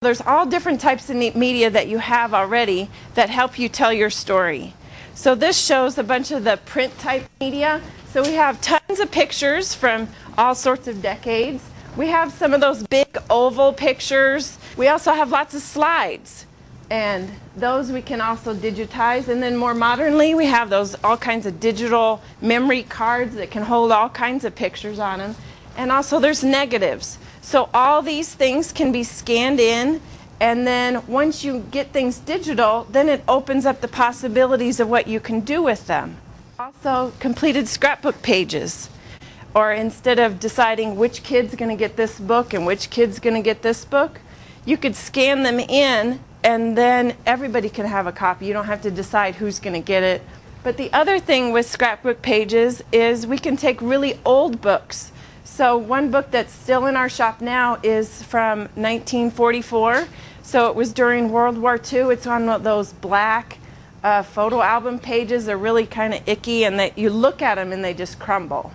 There's all different types of media that you have already that help you tell your story. So this shows a bunch of the print type media. So we have tons of pictures from all sorts of decades. We have some of those big oval pictures. We also have lots of slides, and those we can also digitize. And then more modernly, we have those all kinds of digital memory cards that can hold all kinds of pictures on them. And also there's negatives. So all these things can be scanned in, and then once you get things digital, then it opens up the possibilities of what you can do with them. Also, completed scrapbook pages. Or instead of deciding which kid's going to get this book and which kid's going to get this book, you could scan them in, and then everybody can have a copy. You don't have to decide who's going to get it. But the other thing with scrapbook pages is we can take really old books. So one book that's still in our shop now is from 1944. So it was during World War II. It's on those black photo album pages. They're really kind of icky, and you look at them and they just crumble.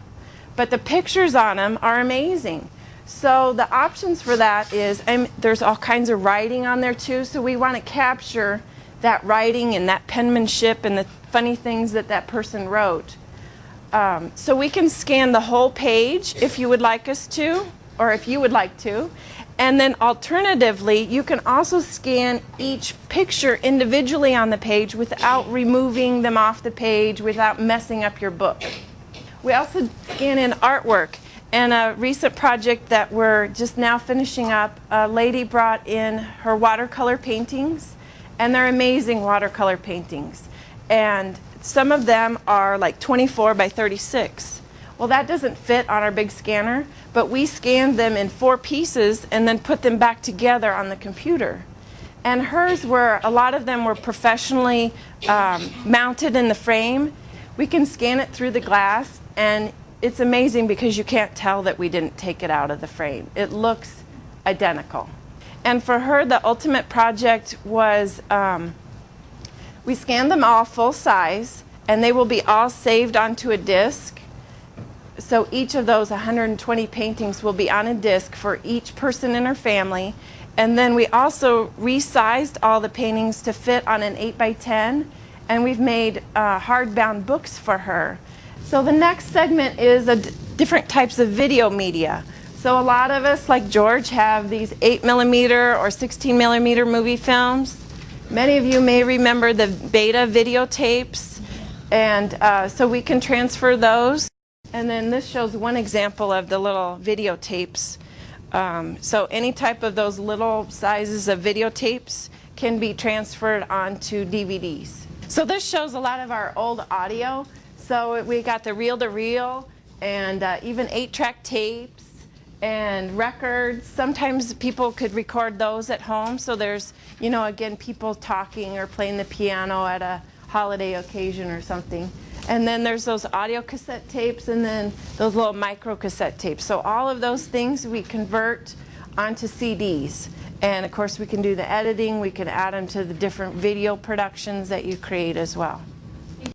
But the pictures on them are amazing. So the options for that is, there's all kinds of writing on there too. So we want to capture that writing and that penmanship and the funny things that that person wrote. So we can scan the whole page if you would like us to, or if you would like to. And then alternatively, you can also scan each picture individually on the page without removing them off the page, without messing up your book. We also scan in artwork. And a recent project that we're just now finishing up, a lady brought in her watercolor paintings, and they're amazing watercolor paintings. And some of them are like 24 by 36. Well, that doesn't fit on our big scanner, but we scanned them in 4 pieces and then put them back together on the computer. And hers were, a lot of them were professionally mounted in the frame. We can scan it through the glass, and it's amazing because you can't tell that we didn't take it out of the frame. It looks identical. And for her, the ultimate project was we scanned them all full size, and they will be all saved onto a disc. So each of those 120 paintings will be on a disc for each person in her family. And then we also resized all the paintings to fit on an 8x10, and we've made hardbound books for her. So the next segment is different types of video media. So a lot of us, like George, have these 8mm or 16mm movie films. Many of you may remember the Beta videotapes, and so we can transfer those. And then this shows one example of the little videotapes. So any type of those little sizes of videotapes can be transferred onto DVDs. So this shows a lot of our old audio. So we got the reel-to-reel and even 8-track tapes and records. Sometimes people could record those at home. So there's, you know, again, people talking or playing the piano at a holiday occasion or something. And then there's those audio cassette tapes, and then those little micro cassette tapes. So all of those things we convert onto CDs. And of course we can do the editing. We can add them to the different video productions that you create as well.